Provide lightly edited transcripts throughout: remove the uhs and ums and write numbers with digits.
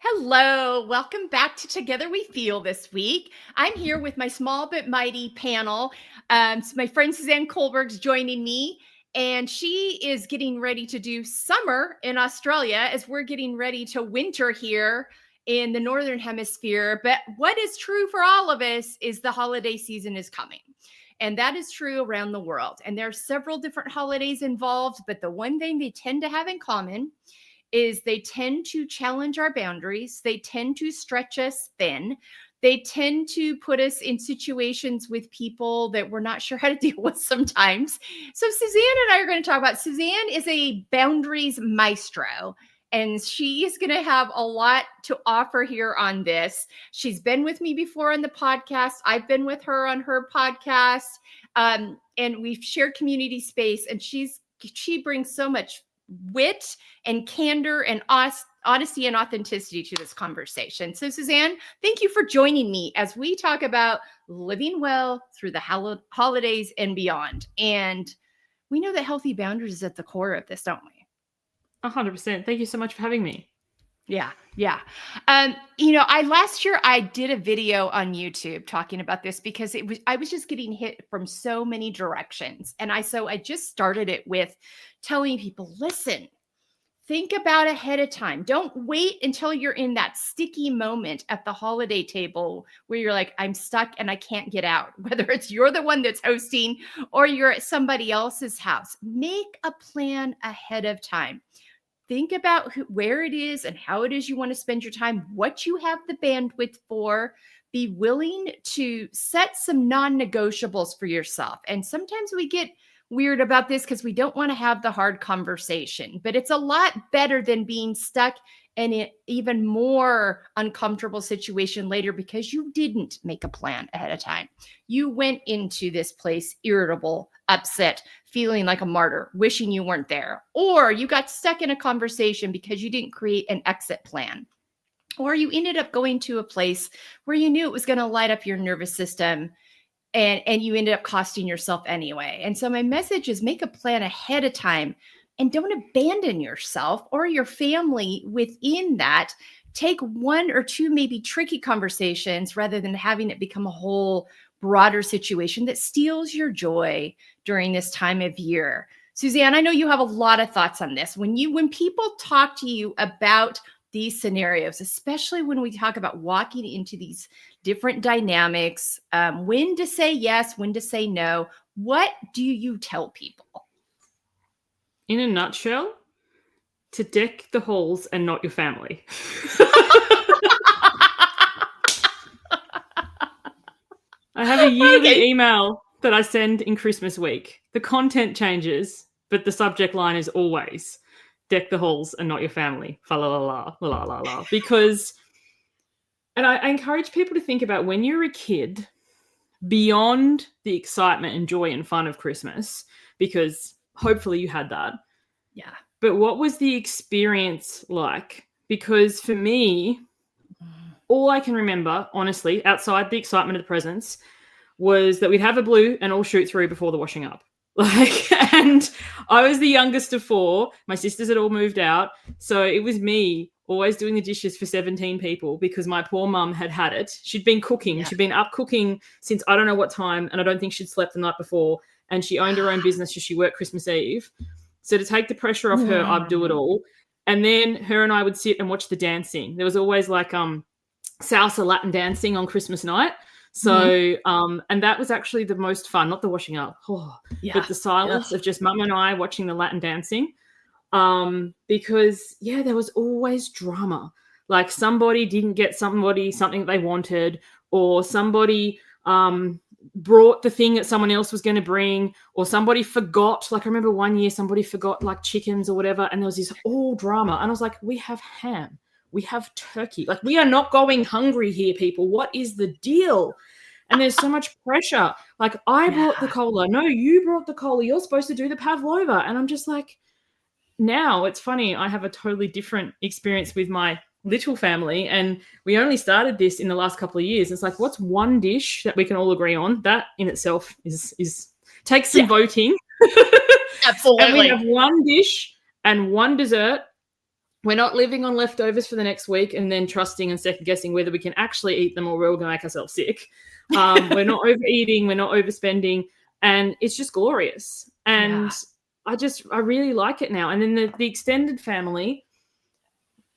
Hello, welcome back to Together We Feel this week. I'm here with my small but mighty panel. So my friend Suzanne Kohlberg's joining me, and she is getting ready to do summer in Australia as we're getting ready to winter here in the Northern Hemisphere. But what is true for all of us is the holiday season is coming. And that is true around the world. And there are several different holidays involved, but the one thing they tend to have in common is they tend to challenge our boundaries. They tend to stretch us thin. They tend to put us in situations with people that we're not sure how to deal with sometimes. So Suzanne and I are going to talk about, Suzanne is a boundaries maestro, and she is going to have a lot to offer here on this. She's been with me before on the podcast. I've been with her on her podcast, and we've shared community space, and she brings so much wit and candor and honesty and authenticity to this conversation. So Suzanne, thank you for joining me as we talk about living well through the holidays and beyond. And we know that healthy boundaries is at the core of this, don't we? 100%. Thank you so much for having me. Yeah. Last year I did a video on YouTube talking about this because I was just getting hit from so many directions. And I just started it with telling people, listen, think about ahead of time. Don't wait until you're in that sticky moment at the holiday table where you're like, I'm stuck and I can't get out. Whether it's you're the one that's hosting or you're at somebody else's house, make a plan ahead of time. Think about where it is and how it is you want to spend your time, what you have the bandwidth for. Be willing to set some non-negotiables for yourself. And sometimes we get weird about this because we don't want to have the hard conversation, but it's a lot better than being stuck in an even more uncomfortable situation later because you didn't make a plan ahead of time. You went into this place irritable, upset, feeling like a martyr, wishing you weren't there, or you got stuck in a conversation because you didn't create an exit plan, or you ended up going to a place where you knew it was going to light up your nervous system and you ended up costing yourself anyway. And so my message is make a plan ahead of time and don't abandon yourself or your family within that. Take one or two maybe tricky conversations rather than having it become a whole broader situation that steals your joy during this time of year. Suzanne, I know you have a lot of thoughts on this. When people talk to you about these scenarios, especially when we talk about walking into these different dynamics, when to say yes, when to say no, what do you tell people? In a nutshell, to deck the halls and not your family. I have a yearly email that I send in Christmas week. The content changes, but the subject line is always deck the halls and not your family. Fa la la la la la la. Because, and I encourage people to think about when you're a kid, beyond the excitement and joy and fun of Christmas, because hopefully you had that. Yeah. But what was the experience like? Because for me, all I can remember, honestly, outside the excitement of the presents, was that we'd have a blue and all shoot through before the washing up. And I was the youngest of four. My sisters had all moved out. So it was me always doing the dishes for 17 people because my poor mum had it. She'd been cooking. Yeah. She'd been up cooking since I don't know what time, and I don't think she'd slept the night before. And she owned her own business, so she worked Christmas Eve. So to take the pressure off her, I'd do it all. And then her and I would sit and watch the dancing. There was always like salsa Latin dancing on Christmas night. So, and that was actually the most fun, not the washing up, but the silence of just mum and I watching the Latin dancing. Because there was always drama. Like somebody didn't get something they wanted, or somebody brought the thing that someone else was going to bring, or somebody forgot. Like I remember one year somebody forgot like chickens or whatever, and there was this all drama. And I was like, we have ham. We have turkey. Like, we are not going hungry here, people. What is the deal? And there's so much pressure. Like, I brought the cola. No, you brought the cola. You're supposed to do the pavlova. And I'm just like, now it's funny. I have a totally different experience with my little family. And we only started this in the last couple of years. It's like, what's one dish that we can all agree on? That in itself is takes some voting. Absolutely. And we have one dish and one dessert We're not living on leftovers for the next week and then trusting and second guessing whether we can actually eat them or we're all going to make ourselves sick. We're not overeating, we're not overspending, and it's just glorious. And I really like it now. And then the extended family,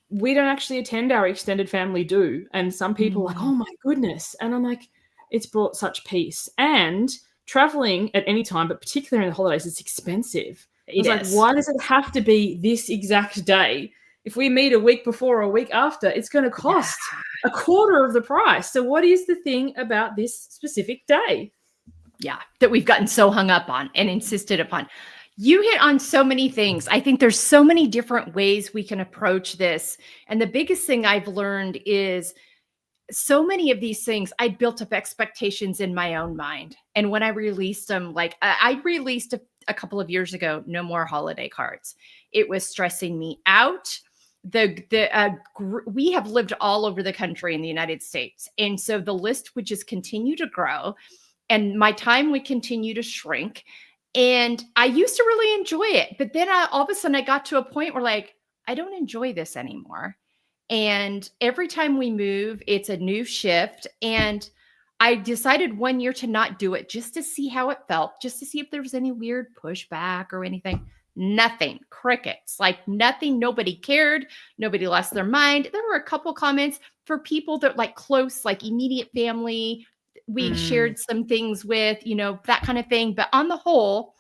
we don't actually attend, our extended family do. And some people are like, oh my goodness. And I'm like, it's brought such peace. And traveling at any time, but particularly in the holidays, it's expensive. It's like, why does it have to be this exact day? If we meet a week before or a week after, it's going to cost a quarter of the price. So what is the thing about this specific day? Yeah, that we've gotten so hung up on and insisted upon. You hit on so many things. I think there's so many different ways we can approach this. And the biggest thing I've learned is so many of these things, I built up expectations in my own mind. And when I released them, like I released a couple of years ago, no more holiday cards. It was stressing me out. We have lived all over the country in the United States. And so the list would just continue to grow and my time would continue to shrink. And I used to really enjoy it. But then all of a sudden I got to a point where like, I don't enjoy this anymore. And every time we move, it's a new shift. And I decided one year to not do it just to see how it felt, just to see if there was any weird pushback or anything. Nothing. Crickets. Like nothing. Nobody cared. Nobody lost their mind. There were a couple comments for people that like close, like immediate family. We shared some things with, that kind of thing. But on the whole,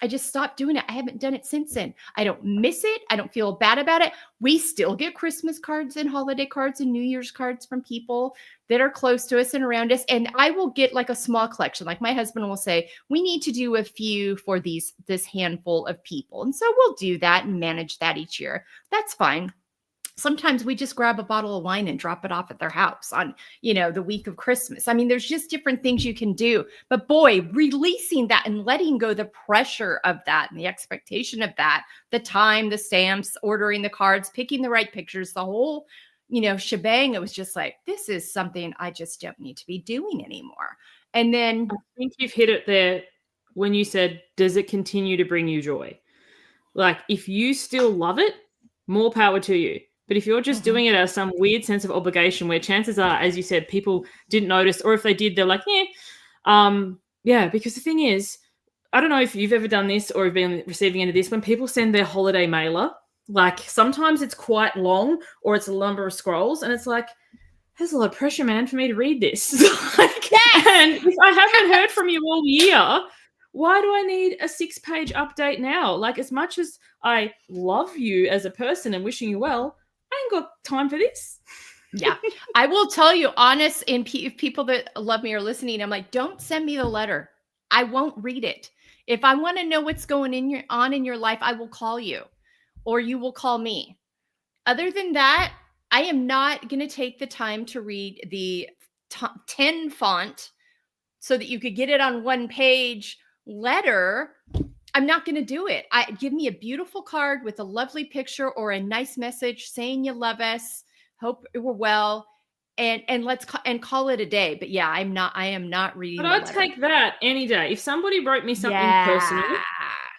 I just stopped doing it. I haven't done it since then. I don't miss it. I don't feel bad about it. We still get Christmas cards and holiday cards and New Year's cards from people that are close to us and around us. And I will get like a small collection. Like my husband will say, we need to do a few for this handful of people. And so we'll do that and manage that each year. That's fine. Sometimes we just grab a bottle of wine and drop it off at their house on, the week of Christmas. I mean, there's just different things you can do. But boy, releasing that and letting go the pressure of that and the expectation of that, the time, the stamps, ordering the cards, picking the right pictures, the whole, shebang. It was just like, this is something I just don't need to be doing anymore. And then I think you've hit it there when you said, does it continue to bring you joy? Like if you still love it, more power to you. But if you're just doing it as some weird sense of obligation where chances are, as you said, people didn't notice, or if they did, they're like, because the thing is, I don't know if you've ever done this or have been receiving any of this, when people send their holiday mailer, like sometimes it's quite long or it's a number of scrolls and it's like, there's a lot of pressure, man, for me to read this. And if I haven't heard from you all year, why do I need a 6-page update now? Like as much as I love you as a person and wishing you well, I ain't got time for this. Yeah. I will tell you, honest, and if people that love me are listening, I'm like, don't send me the letter. I won't read it. If I want to know what's going on in your life, I will call you or you will call me. Other than that, I am not going to take the time to read the 10 font so that you could get it on one page letter. I'm not going to do it. Give me a beautiful card with a lovely picture or a nice message saying you love us, hope we're well, and let's call it a day. But yeah, I am not reading. But I'd take that any day. If somebody wrote me something personal,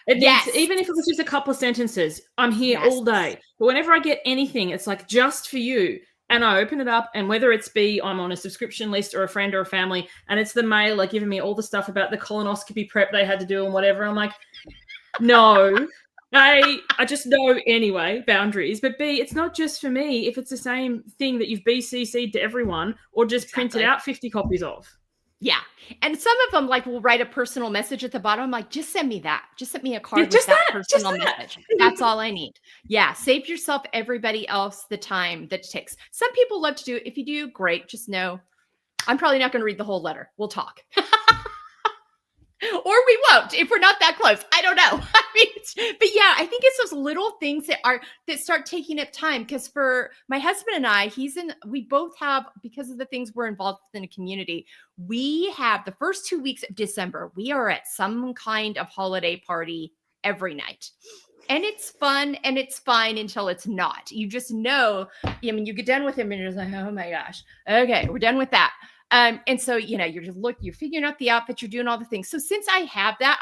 even if it was just a couple of sentences, I'm here all day. But whenever I get anything, it's like just for you. And I open it up, and whether I'm on a subscription list or a friend or a family, and it's the mailer giving me all the stuff about the colonoscopy prep they had to do and whatever. I'm like, no, I just know anyway, boundaries. But B, it's not just for me if it's the same thing that you've BCC'd to everyone or just printed out 50 copies of. Yeah. And some of them like will write a personal message at the bottom. I'm like, just send me that. Just send me a card with that personal message. That's all I need. Yeah. Save yourself, everybody else, the time that it takes. Some people love to do it. If you do, great. Just know I'm probably not going to read the whole letter. We'll talk. Or we won't if we're not that close. I don't know. But yeah, I think it's those little things that start taking up time. Because for my husband and I, we both have, because of the things we're involved in the community, we have the first 2 weeks of December, we are at some kind of holiday party every night. And it's fun and it's fine until it's not. You just know, you get done with him and you're just like, oh my gosh, okay, we're done with that. And so, you're figuring out the outfit, you're doing all the things. So since I have that,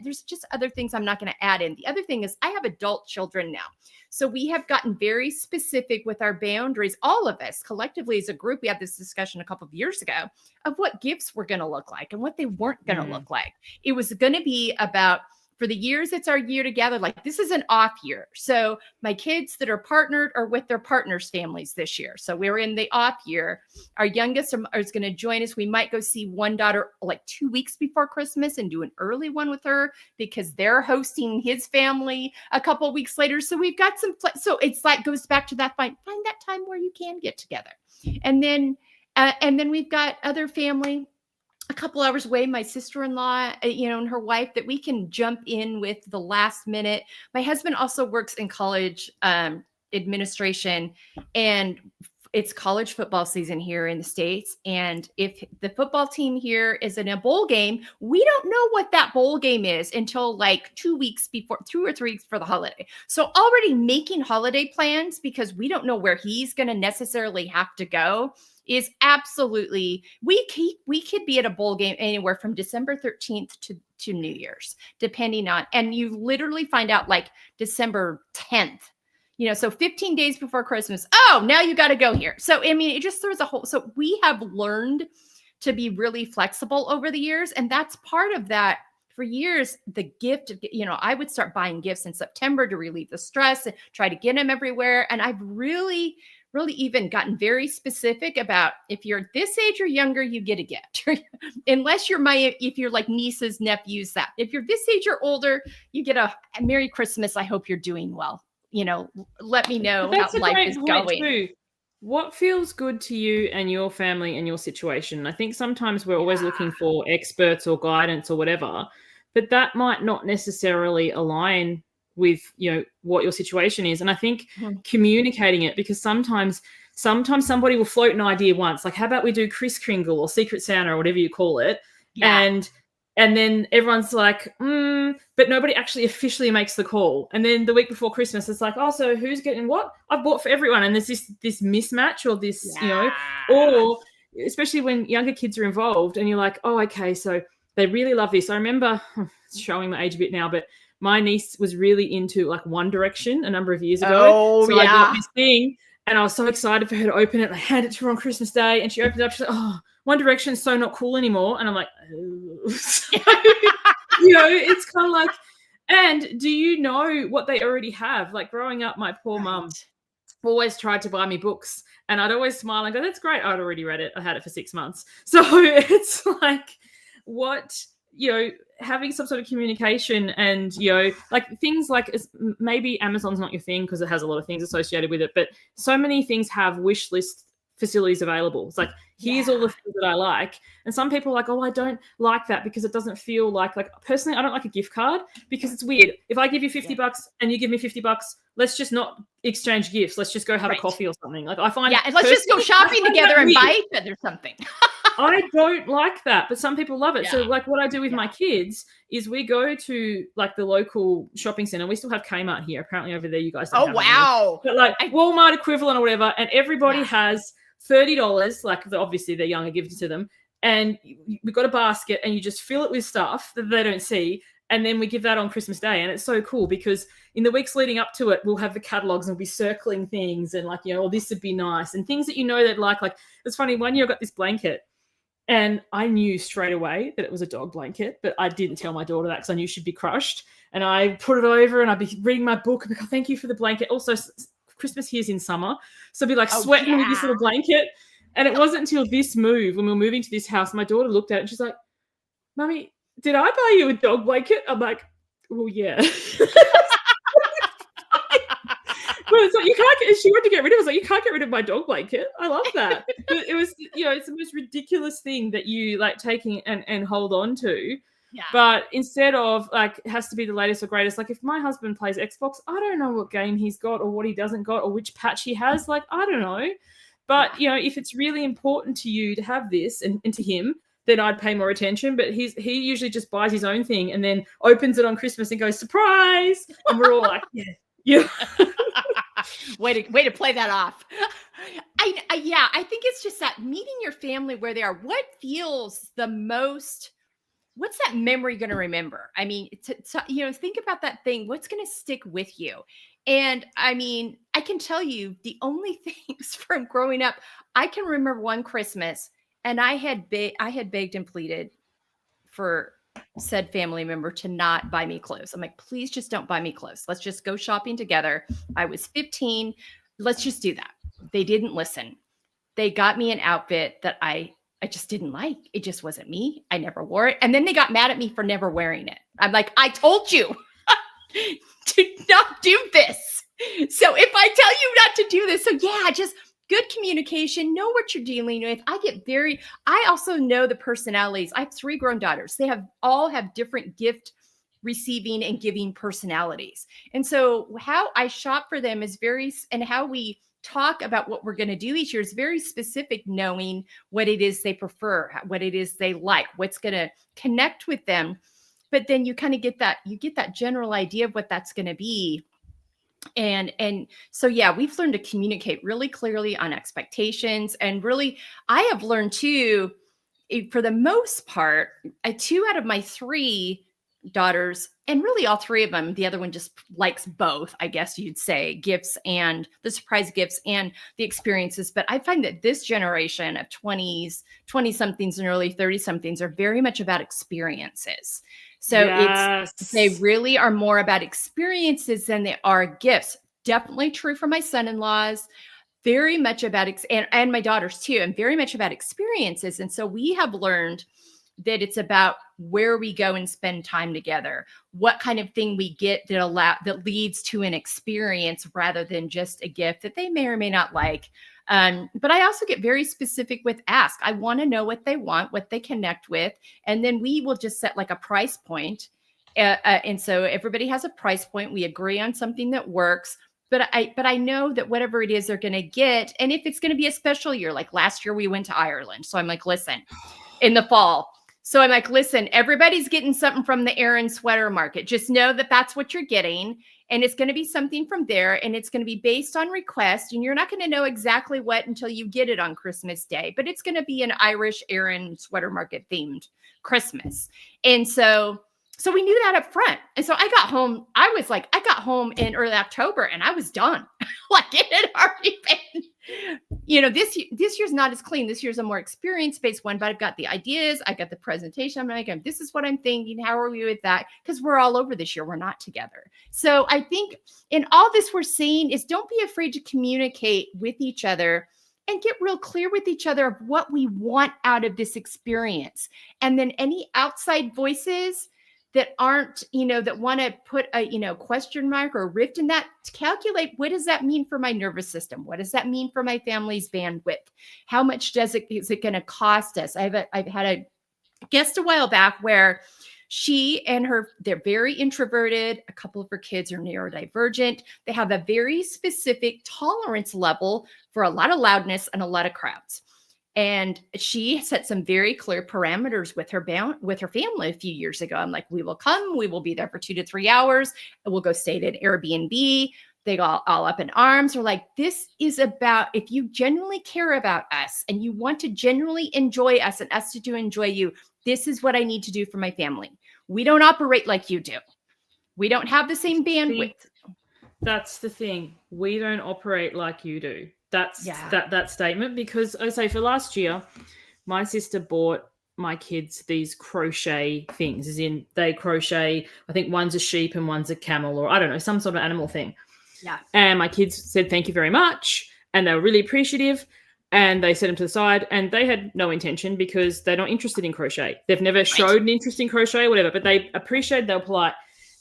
there's just other things I'm not going to add in. The other thing is I have adult children now. So we have gotten very specific with our boundaries, all of us collectively as a group. We had this discussion a couple of years ago of what gifts were going to look like and what they weren't going to look like. It was going to be about, for the years it's our year together, like this is an off year. So my kids that are partnered are with their partners' families this year. So we're in the off year. Our youngest is going to join us. We might go see one daughter like 2 weeks before Christmas and do an early one with her because they're hosting his family a couple of weeks later. So we've got so it's like goes back to that find that time where you can get together. And then we've got other family a couple hours away, my sister-in-law, and her wife, that we can jump in with the last minute. My husband also works in college administration, and it's college football season here in the States. And if the football team here is in a bowl game, we don't know what that bowl game is until like 2 weeks before, 2 or 3 weeks for the holiday. So already making holiday plans because we don't know where he's going to necessarily have to go is absolutely, we could be at a bowl game anywhere from December 13th to New Year's, depending on, and you literally find out like December 10th, so 15 days before Christmas. Oh, now you got to go here. So, I mean, it just throws a whole, so we have learned to be really flexible over the years. And that's part of that. For years, the gift, I would start buying gifts in September to relieve the stress and try to get them everywhere. And I've really even gotten very specific about if you're this age or younger, you get a gift. Unless if you're like nieces, nephews, that. If you're this age or older, you get a Merry Christmas. I hope you're doing well. Let me know how life is going. Too. What feels good to you and your family and your situation? I think sometimes we're always looking for experts or guidance or whatever, but that might not necessarily align with what your situation is. And I think communicating it, because sometimes somebody will float an idea once, like how about we do Kris Kringle or Secret Santa or whatever you call it, and then everyone's like but nobody actually officially makes the call. And then the week before Christmas it's like, oh, so who's getting what? I've bought for everyone. And there's this mismatch or this or especially when younger kids are involved and you're like, oh, okay, so they really love this. I remember showing my age a bit now, but my niece was really into like One Direction a number of years ago. I got this thing and I was so excited for her to open it. And I handed it to her on Christmas Day and she opened it up. She's like, oh, One Direction is so not cool anymore. And I'm like, oh. So, it's kind of like, and do you know what they already have? Like growing up, my poor mum always tried to buy me books and I'd always smile and go, that's great. I'd already read it. I had it for 6 months. So it's like, what, having some sort of communication and, like things like maybe Amazon's not your thing because it has a lot of things associated with it, but so many things have wish list facilities available. It's like, here's all the things that I like. And some people are like, oh, I don't like that because it doesn't feel like personally, I don't like a gift card because it's weird. If I give you $50 and you give me $50, let's just not exchange gifts. Let's just go have a coffee or something. Like I find, and let's just go shopping together and buy each other something. I don't like that, but some people love it. So like what I do with my kids is we go to like the local shopping center. We still have Kmart here. Apparently over there you guys don't have wow. But like Walmart equivalent or whatever, and everybody has $30, like obviously they're younger, give it to them. And we've got a basket and you just fill it with stuff that they don't see. And then we give that on Christmas Day. And it's so cool because in the weeks leading up to it, we'll have the catalogs and we'll be circling things and like, oh, this would be nice. And things that they'd like it's funny, one year I got this blanket and I knew straight away that it was a dog blanket, but I didn't tell my daughter that because I knew she'd be crushed. And I put it over and I'd be reading my book and be like, oh, thank you for the blanket. Also, Christmas here's in summer. So I'd be like sweating with this little blanket. And it wasn't until this move, when we were moving to this house, my daughter looked at it and she's like, Mummy, did I buy you a dog blanket? I'm like, well, yeah. But it's like, you can't get, she wanted to get rid of it. I was like, you can't get rid of my dog blanket. I love that. But it was, it's the most ridiculous thing that you like taking and hold on to. Yeah. But instead of like, it has to be the latest or greatest. Like if my husband plays Xbox, I don't know what game he's got or what he doesn't got or which patch he has. Like, I don't know. But, if it's really important to you to have this and to him, then I'd pay more attention. But he usually just buys his own thing and then opens it on Christmas and goes, surprise. And we're all like, yeah. Way to play that off. Yeah, I think it's just that meeting your family where they are. What feels the most, what's that memory going to remember? I mean, think about that thing. What's going to stick with you? And I mean, I can tell you the only things from growing up, I can remember one Christmas, and I had begged and pleaded for said family member to not buy me clothes. I'm like, please just don't buy me clothes. Let's just go shopping together. I was 15. Let's just do that. They didn't listen. They got me an outfit that I just didn't like. It just wasn't me. I never wore it. And then they got mad at me for never wearing it. I'm like, I told you to not do this. So if I tell you not to do this, so yeah, just good communication, know what you're dealing with. I also know the personalities. I have 3 grown daughters. They all have different gift receiving and giving personalities. And so how I shop for them is and how we talk about what we're going to do each year is very specific, knowing what it is they prefer, what it is they like, what's going to connect with them. But then you kind of get that general idea of what that's going to be. And so yeah, we've learned to communicate really clearly on expectations. And really, I have learned too, for the most part, 2 out of my 3 daughters, and really all 3 of them, the other one just likes both, I guess you'd say, gifts and the surprise gifts and the experiences. But I find that this generation of 20 somethings and early 30 somethings are very much about experiences. So they really are more about experiences than they are gifts. Definitely true for my son-in-laws. Very much about and my daughters too, and very much about experiences. And so we have learned that it's about where we go and spend time together, what kind of thing we get that leads to an experience rather than just a gift that they may or may not like. But I also get very specific with ask. I want to know what they want, what they connect with, and then we will just set like a price point. And so everybody has a price point. We agree on something that works. But I know that whatever it is they're going to get, and if it's going to be a special year, like last year we went to Ireland. So I'm like, listen, in the fall. So I'm like, listen, everybody's getting something from the Aaron sweater market. Just know that that's what you're getting. And it's going to be something from there. And it's going to be based on request. And you're not going to know exactly what until you get it on Christmas Day. But it's going to be an Irish Aaron sweater market themed Christmas. And so we knew that up front. And so I got home. I got home in early October and I was done. Like it had already been. This year's not as clean. This year's a more experience-based one, but I've got the ideas. I got the presentation. I'm like, this is what I'm thinking. How are we with that? Because we're all over this year. We're not together. So I think in all this we're saying is don't be afraid to communicate with each other and get real clear with each other of what we want out of this experience. And then any outside voices that aren't, that want to put a, question mark or rift in that, to calculate what does that mean for my nervous system? What does that mean for my family's bandwidth? How much is it going to cost us? I've had a guest a while back where she and they're very introverted. A couple of her kids are neurodivergent. They have a very specific tolerance level for a lot of loudness and a lot of crowds. And she set some very clear parameters with her family a few years ago. I'm like, we will come, we will be there for 2 to 3 hours, and we'll go stay at an Airbnb. They got all up in arms. We're like, this is about, if you genuinely care about us and you want to genuinely enjoy us and us to enjoy you, this is what I need to do for my family. We don't operate like you do. We don't have the same bandwidth. That's the thing. We don't operate like you do. That's that statement, because I say for last year, my sister bought my kids these crochet things, as in they crochet, I think one's a sheep and one's a camel, or I don't know, some sort of animal thing. Yeah. And my kids said, thank you very much. And they were really appreciative. And they set them to the side, and they had no intention because they're not interested in crochet. They've never showed an interest in crochet or whatever, but they appreciated, they were polite.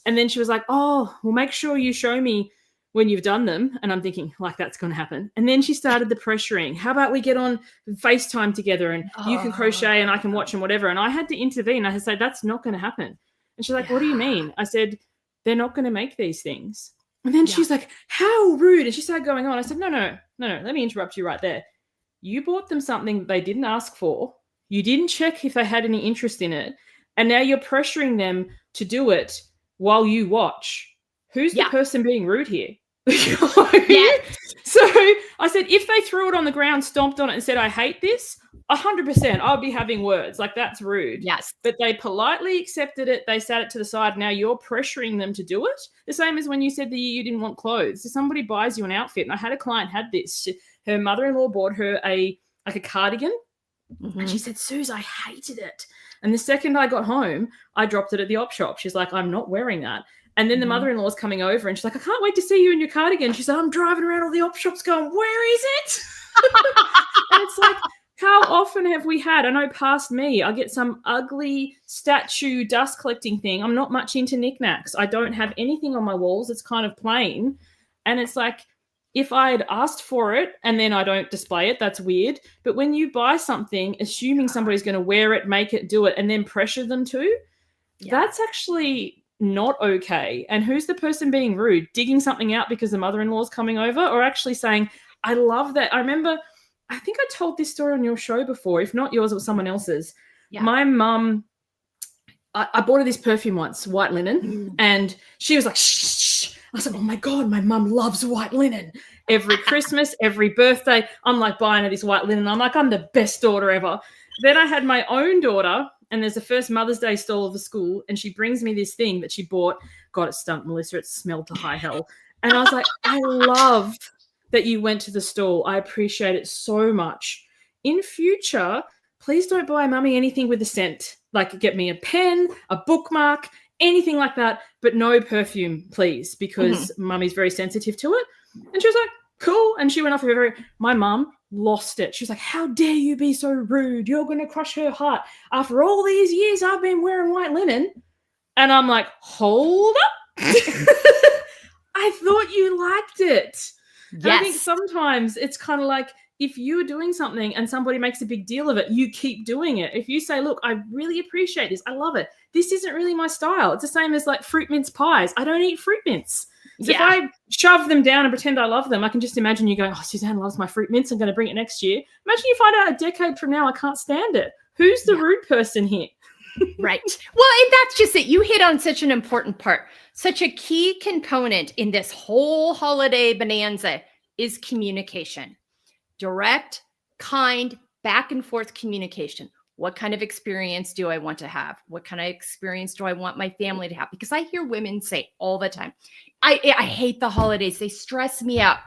And then she was like, oh, well, make sure you show me when you've done them. And I'm thinking, like, that's going to happen. And then she started the pressuring. How about we get on FaceTime together and you can crochet and I can watch and whatever. And I had to intervene. I had to say, that's not going to happen. And she's like, what do you mean? I said, they're not going to make these things. And then she's like, how rude. And she started going on. I said, no. Let me interrupt you right there. You bought them something they didn't ask for. You didn't check if they had any interest in it. And now you're pressuring them to do it while you watch. Who's the person being rude here? Yes. So I said, if they threw it on the ground, stomped on it, and said, I hate this, 100%, I'll be having words. Like, that's rude. Yes. But they politely accepted it. They sat it to the side. Now you're pressuring them to do it. The same as when you said that you didn't want clothes. So somebody buys you an outfit, and I had a client had this. Her mother-in-law bought her a cardigan, and she said, Suze, I hated it. And the second I got home, I dropped it at the op shop. She's like, I'm not wearing that. And then the mother-in-law's coming over and she's like, I can't wait to see you in your cardigan. She's like, I'm driving around all the op shops going, where is it? And it's like, how often have we had, I know past me, I get some ugly statue dust collecting thing. I'm not much into knickknacks. I don't have anything on my walls. It's kind of plain. And it's like, if I'd asked for it and then I don't display it, that's weird. But when you buy something, assuming somebody's going to wear it, make it, do it, and then pressure them to, that's actually not okay. And who's the person being rude? Digging something out because the mother-in-law's coming over, or actually saying, I love that. I remember, I think I told this story on your show before. If not yours, it was someone else's. Yeah. My mum, I bought her this perfume once, white linen, and she was like, shh. I was like, oh my God, my mum loves white linen. Every Christmas, every birthday, I'm like buying her this white linen. I'm like, I'm the best daughter ever. Then I had my own daughter, and there's the first Mother's Day stall of the school, and she brings me this thing that she bought. God, it stunk, Melissa. It smelled to high hell. And I was like, I love that you went to the stall. I appreciate it so much. In future, please don't buy Mummy anything with a scent. Like, get me a pen, a bookmark, anything like that, but no perfume, please, because Mummy's very sensitive to it. And she was like, cool. And she went off of her. My mum lost it. She was like, how dare you be so rude? You're going to crush her heart. After all these years, I've been wearing white linen. And I'm like, hold up. I thought you liked it. Yes. I think sometimes it's kind of like, if you're doing something and somebody makes a big deal of it, you keep doing it. If you say, look, I really appreciate this. I love it. This isn't really my style. It's the same as like fruit mince pies. I don't eat fruit mince. So if I shove them down and pretend I love them, I can just imagine you going, oh, Suzanne loves my fruit mince. I'm going to bring it next year. Imagine you find out a decade from now, I can't stand it. Who's the rude person here? Right. Well, and that's just it. You hit on such an important part. Such a key component in this whole holiday bonanza is communication. Direct, kind, back and forth communication. What kind of experience do I want to have? What kind of experience do I want my family to have? Because I hear women say all the time, I hate the holidays. They stress me out.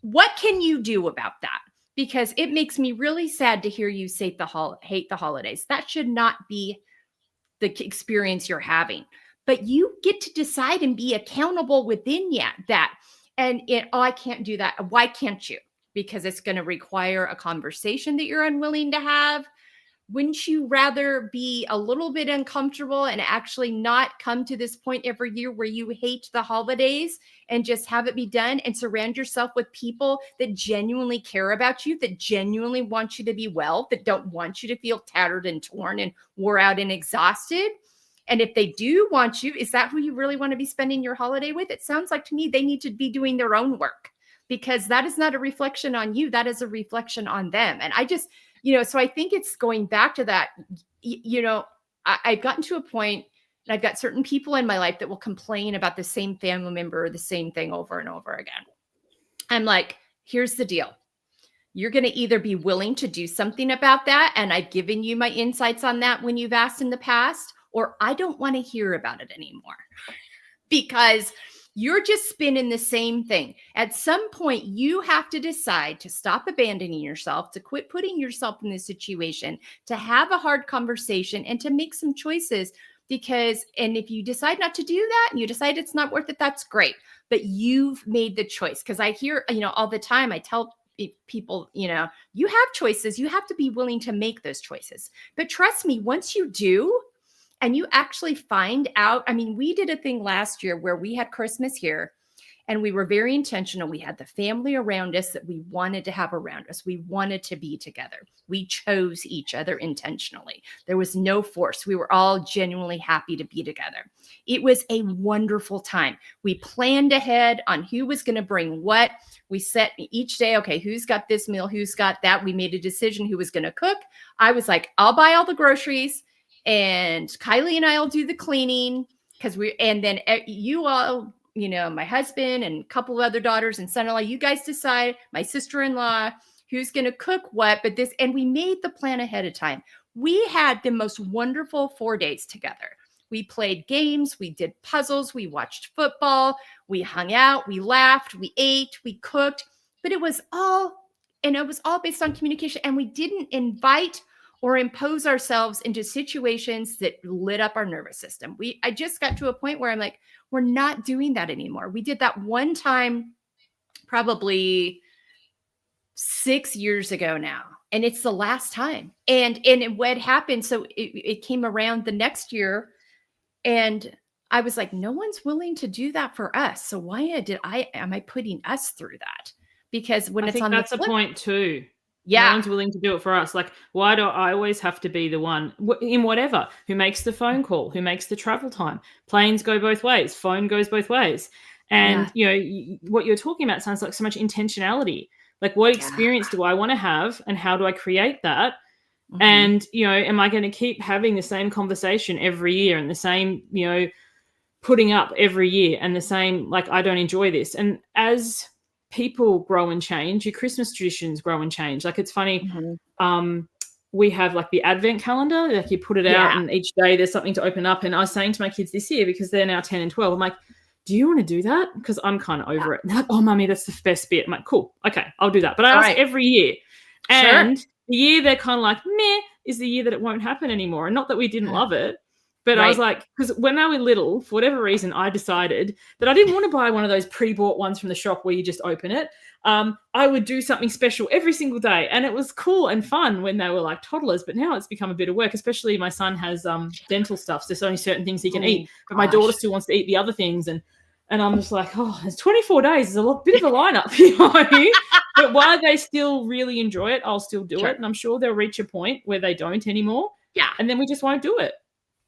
What can you do about that? Because it makes me really sad to hear you say hate the holidays. That should not be the experience you're having. But you get to decide and be accountable within that. And I can't do that. Why can't you? Because it's going to require a conversation that you're unwilling to have. Wouldn't you rather be a little bit uncomfortable and actually not come to this point every year where you hate the holidays and just have it be done and surround yourself with people that genuinely care about you, that genuinely want you to be well, that don't want you to feel tattered and torn and wore out and exhausted? And if they do want you, is that who you really want to be spending your holiday with? It sounds like to me they need to be doing their own work, because that is not a reflection on you. That is a reflection on them. And I just, so I think it's going back to that, I've gotten to a point, and I've got certain people in my life that will complain about the same family member or the same thing over and over again. I'm like, here's the deal. You're going to either be willing to do something about that, and I've given you my insights on that when you've asked in the past, or I don't want to hear about it anymore, because you're just spinning the same thing. At some point, you have to decide to stop abandoning yourself, to quit putting yourself in this situation, to have a hard conversation, and to make some choices. And if you decide not to do that and you decide it's not worth it, that's great. But you've made the choice. Because I hear, all the time, I tell people, you have choices. You have to be willing to make those choices. But trust me, once you do, and you actually find out, we did a thing last year where we had Christmas here and we were very intentional. We had the family around us that we wanted to have around us. We wanted to be together. We chose each other intentionally. There was no force. We were all genuinely happy to be together. It was a wonderful time. We planned ahead on who was going to bring what. We set each day, okay, who's got this meal? Who's got that? We made a decision who was going to cook. I was like, I'll buy all the groceries. And Kylie and I will do the cleaning, and then you all my husband and a couple of other daughters and son-in-law, you guys decide, my sister-in-law, who's going to cook what, and we made the plan ahead of time. We had the most wonderful 4 days together. We played games, we did puzzles, we watched football, we hung out, we laughed, we ate, we cooked, but it was all based on communication. And we didn't invite or impose ourselves into situations that lit up our nervous system. I just got to a point where I'm like, we're not doing that anymore. We did that one time, probably 6 years ago now, and it's the last time. And what happened, so it came around the next year, and I was like, no one's willing to do that for us. So why am I putting us through that? Because when I it's think on that's the a flip, point too. yeah, No one's willing to do it for us. Like, why do I always have to be the one in whatever who makes the phone call, who makes the travel time? Planes go both ways, phone goes both ways. And, what you're talking about sounds like so much intentionality. Like, what experience do I want to have and how do I create that? Mhm. And, am I going to keep having the same conversation every year and the same, putting up every year and the same, like, I don't enjoy this. And as people grow and change, your Christmas traditions grow and change. Like, it's funny. Mhm. We have like the advent calendar, like you put it out and each day there's something to open up. And I was saying to my kids this year, because they're now 10 and 12, I'm like, do you want to do that? Because I'm kind of over it. And they're like, oh, mummy, that's the best bit. I'm like, cool. Okay, I'll do that. But I All ask right. every year. Sure. And the year they're kind of like, meh, is the year that it won't happen anymore. And not that we didn't love it, but I was like, because when they were little, for whatever reason, I decided that I didn't want to buy one of those pre-bought ones from the shop where you just open it. I would do something special every single day. And it was cool and fun when they were like toddlers. But now it's become a bit of work, especially my son has dental stuff. So there's only certain things he can eat. But my daughter still wants to eat the other things. And I'm just like, oh, it's 24 days. It's a bit of a lineup, you know what I mean? But while they still really enjoy it, I'll still do it. And I'm sure they'll reach a point where they don't anymore. Yeah. And then we just won't do it.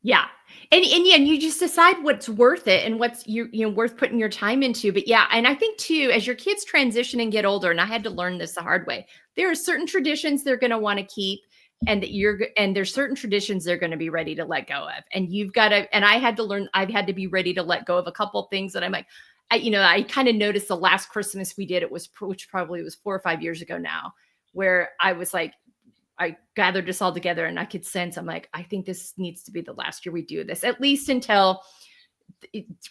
Yeah. And you just decide what's worth it and what's worth putting your time into. But yeah, and I think too, as your kids transition and get older, and I had to learn this the hard way, there are certain traditions they're going to want to keep, and there's certain traditions they're going to be ready to let go of. And you've got to, and I had to learn, I've had to be ready to let go of a couple of things that I'm like, I kind of noticed the last Christmas we did, which probably was 4 or 5 years ago now, where I was like, I gathered us all together and I could sense, I'm like, I think this needs to be the last year we do this, at least until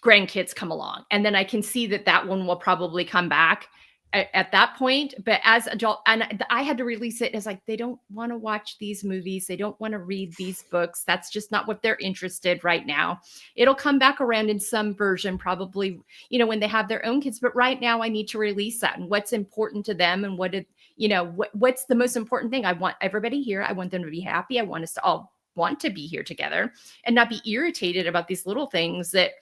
grandkids come along. And then I can see that one will probably come back at that point. But as adult, and I had to release it as like, they don't want to watch these movies. They don't want to read these books. That's just not what they're interested right now. It'll come back around in some version, probably, when they have their own kids. But right now I need to release that and what's important to them and what's the most important thing. I want everybody here. I want them to be happy. I want us to all want to be here together and not be irritated about these little things that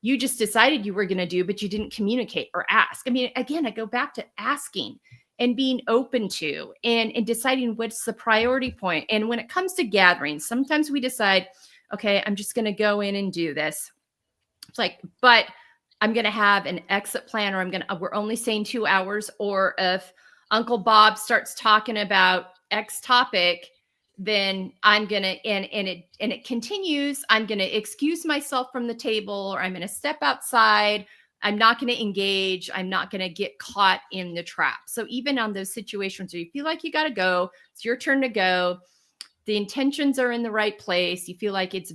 you just decided you were going to do, but you didn't communicate or ask. I mean, again, I go back to asking and being open to and deciding what's the priority point. And when it comes to gatherings, sometimes we decide, okay, I'm just going to go in and do this. It's like, but I'm going to have an exit plan, or we're only saying 2 hours. Or if Uncle Bob starts talking about X topic, then I'm going to, and it continues, I'm going to excuse myself from the table, or I'm going to step outside. I'm not going to engage. I'm not going to get caught in the trap. So even on those situations where you feel like you got to go, it's your turn to go, the intentions are in the right place, you feel like it's,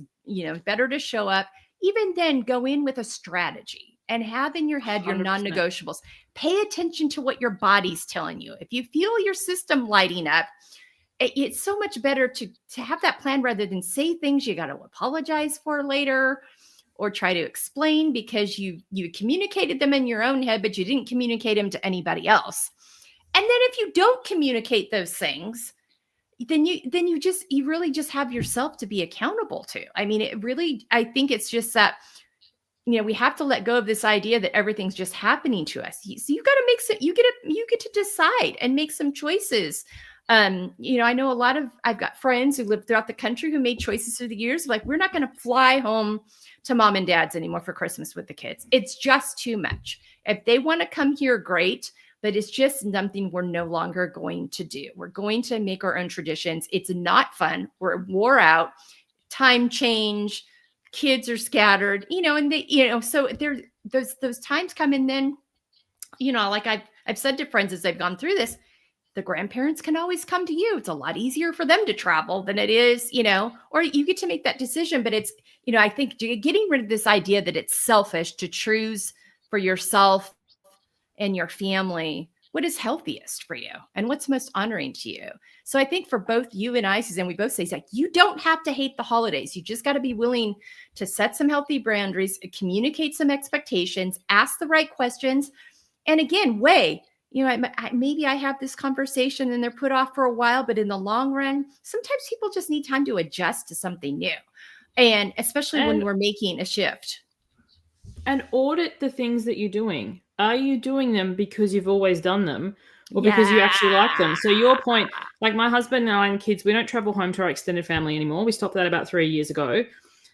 better to show up, even then go in with a strategy and have in your head your 100%. non-negotiables. Pay attention to what your body's telling you. If you feel your system lighting up, it's so much better to have that plan rather than say things you got to apologize for later or try to explain because you communicated them in your own head, but you didn't communicate them to anybody else. And then if you don't communicate those things, then you really just have yourself to be accountable to. I mean, I think it's just that, we have to let go of this idea that everything's just happening to us. So you got to you get to decide and make some choices. I know I've got friends who live throughout the country who made choices through the years. Like, we're not going to fly home to mom and dad's anymore for Christmas with the kids. It's just too much. If they want to come here, great, but it's just something we're no longer going to do. We're going to make our own traditions. It's not fun. We're wore out, time change, kids are scattered, and they, so those times come, and then, like I've said to friends as they've gone through this, the grandparents can always come to you. It's a lot easier for them to travel than it is, or you get to make that decision. But it's, I think getting rid of this idea that it's selfish to choose for yourself and your family what is healthiest for you and what's most honoring to you. So I think for both you and I, Suzanne, we both say, like, you don't have to hate the holidays. You just got to be willing to set some healthy boundaries, communicate some expectations, ask the right questions. And again, maybe I have this conversation and they're put off for a while, but in the long run, sometimes people just need time to adjust to something new. And especially when we're making a shift. And audit the things that you're doing. Are you doing them because you've always done them, or because you actually like them? So your point, like my husband and I and kids, we don't travel home to our extended family anymore. We stopped that about 3 years ago.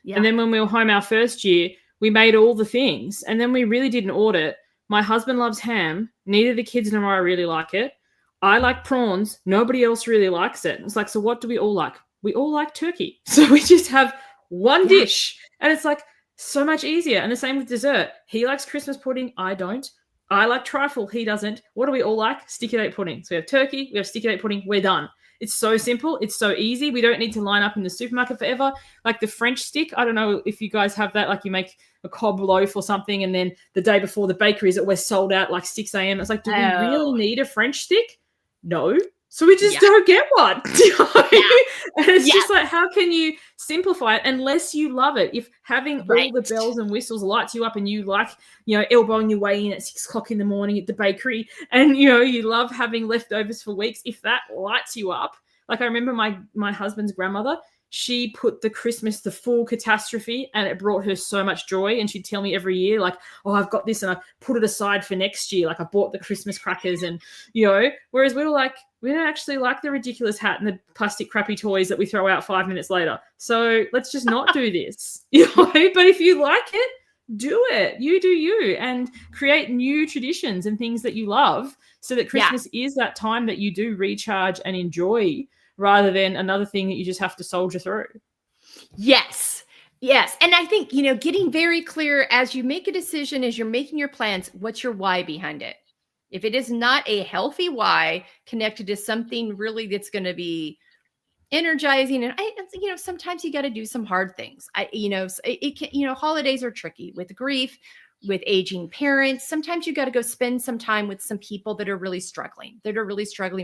Yeah. And then when we were home our first year, we made all the things. And then we really didn't audit. My husband loves ham. Neither the kids nor I really like it. I like prawns. Nobody else really likes it. It's like, so what do we all like? We all like turkey. So we just have one dish. And it's like, so much easier. And the same with dessert. He likes Christmas pudding. I don't. I like trifle. He doesn't. What do we all like? Sticky date pudding. So we have turkey. We have sticky date pudding. We're done. It's so simple. It's so easy. We don't need to line up in the supermarket forever. Like the French stick. I don't know if you guys have that. Like you make a cob loaf or something, and then the day before the bakery is always sold out like 6 a.m. It's like, do we really need a French stick? No. So we just don't get one. And it's just like, how can you simplify it unless you love it? If having all the bells and whistles lights you up and you like, elbowing your way in at 6 o'clock in the morning at the bakery and, you love having leftovers for weeks, if that lights you up. Like I remember my husband's grandmother, she put the full catastrophe, and it brought her so much joy. And she'd tell me every year, like, oh, I've got this and I put it aside for next year. Like I bought the Christmas crackers and, whereas we were like, we don't actually like the ridiculous hat and the plastic crappy toys that we throw out 5 minutes later. So let's just not do this, But if you like it, do it. You do you, and create new traditions and things that you love so that Christmas is that time that you do recharge and enjoy, rather than another thing that you just have to soldier through. Yes. And I think, getting very clear as you make a decision, as you're making your plans, what's your why behind it? If it is not a healthy why connected to something really that's going to be energizing, and sometimes you got to do some hard things. It can, holidays are tricky with grief, with aging parents. Sometimes you got to go spend some time with some people that are really struggling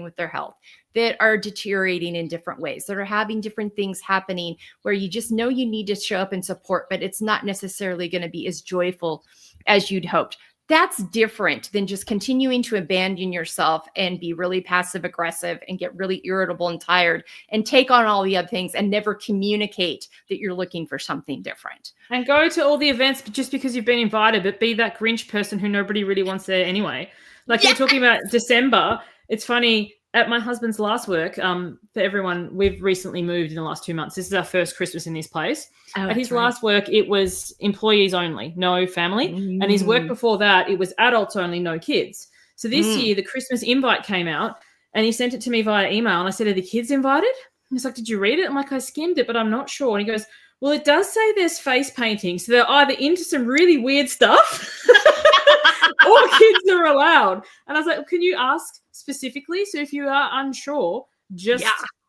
with their health, that are deteriorating in different ways, that are having different things happening where you just know you need to show up and support, but it's not necessarily going to be as joyful as you'd hoped. That's different than just continuing to abandon yourself and be really passive aggressive and get really irritable and tired and take on all the other things and never communicate that you're looking for something different. And go to all the events just because you've been invited, but be that Grinch person who nobody really wants there anyway. Like you're talking about December. It's funny. At my husband's last work, for everyone, we've recently moved in the last 2 months. This is our first Christmas in this place. At his last work, it was employees only, no family. And his work before that, it was adults only, no kids. So this year, the Christmas invite came out and he sent it to me via email. And I said, are the kids invited? And he's like, did you read it? I'm like, I skimmed it, but I'm not sure. And he goes, well, it does say there's face painting. So they're either into some really weird stuff or kids are allowed. And I was like, well, can you ask specifically? So if you are unsure, just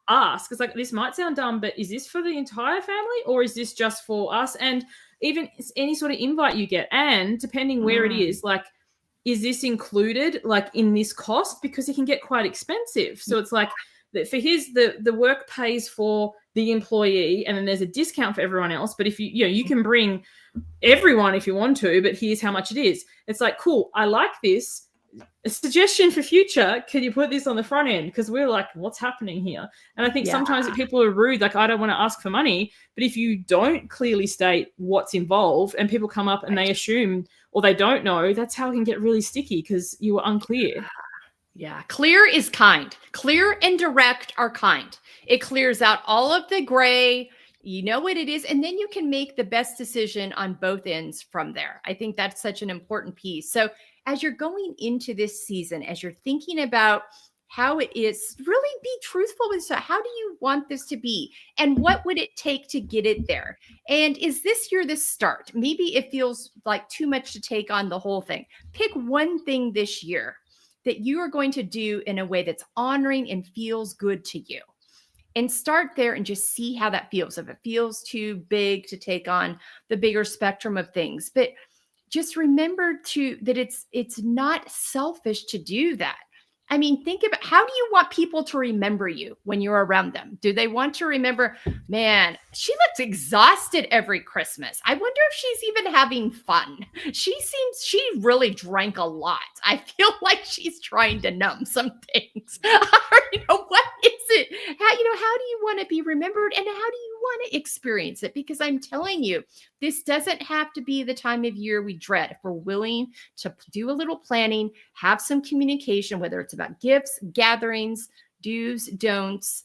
ask. It's like, this might sound dumb, but is this for the entire family or is this just for us? And even any sort of invite you get, and depending where it is, like, is this included like in this cost? Because it can get quite expensive. So it's like, for the work pays for the employee, and then there's a discount for everyone else. But if you can bring everyone if you want to, but here's how much it is. It's like, cool, I like this. A suggestion for future, can you put this on the front end? Because we're like, what's happening here? And I think sometimes people are rude, like, I don't want to ask for money. But if you don't clearly state what's involved and people come up and they assume or they don't know, that's how it can get really sticky because you were unclear. Yeah. Clear is kind. Clear and direct are kind. It clears out all of the gray. You know what it is. And then you can make the best decision on both ends from there. I think that's such an important piece. So as you're going into this season, as you're thinking about how it is. Really be truthful with yourself. How do you want this to be? And what would it take to get it there? And is this year the start? Maybe it feels like too much to take on the whole thing. Pick one thing this year that you are going to do in a way that's honoring and feels good to you. And start there and just see how that feels. If it feels too big to take on the bigger spectrum of things, but just remember that it's not selfish to do that. I mean, think about, how do you want people to remember you when you're around them? Do they want to remember, man, she looks exhausted every Christmas. I wonder if she's even having fun. She really drank a lot. I feel like she's trying to numb some things. What is it? How do you want to be remembered, and how do you want to experience it? Because I'm telling you, this doesn't have to be the time of year we dread. If we're willing to do a little planning, have some communication, whether it's about gifts, gatherings, do's, don'ts,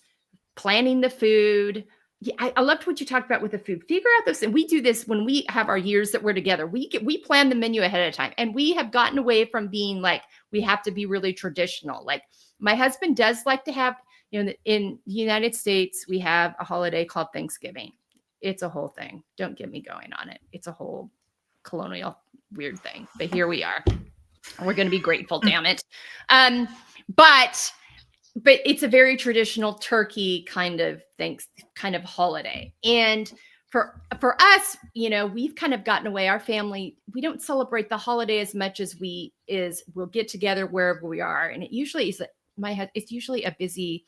planning the food. Yeah, I loved what you talked about with the food. Figure out those, and we do this when we have our years that we're together. We plan the menu ahead of time, and we have gotten away from being like, we have to be really traditional. Like, my husband does like to have, in the United States, we have a holiday called Thanksgiving. It's a whole thing. Don't get me going on it. It's a whole colonial weird thing, but here we are. We're going to be grateful, damn it. But it's a very traditional turkey kind of holiday. And for us, we've kind of gotten away. Our family, we don't celebrate the holiday as much as we'll get together wherever we are. And it usually is it's usually a busy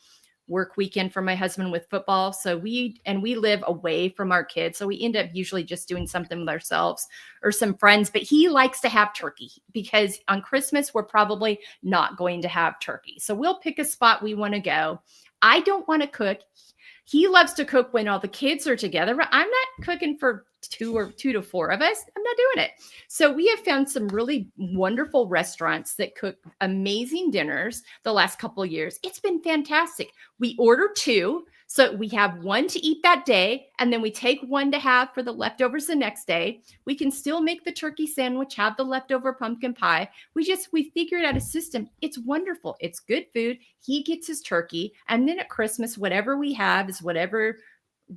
work weekend for my husband with football. So we live away from our kids. So we end up usually just doing something with ourselves or some friends, but he likes to have turkey because on Christmas, we're probably not going to have turkey. So we'll pick a spot we want to go. I don't want to cook. He loves to cook when all the kids are together, but I'm not cooking for two to four of us. I'm not doing it. So we have found some really wonderful restaurants that cook amazing dinners the last couple of years. It's been fantastic. We order two. So we have one to eat that day, and then we take one to have for the leftovers the next day. We can still make the turkey sandwich, have the leftover pumpkin pie. We figured out a system. It's wonderful. It's good food. He gets his turkey. And then at Christmas, whatever we have is whatever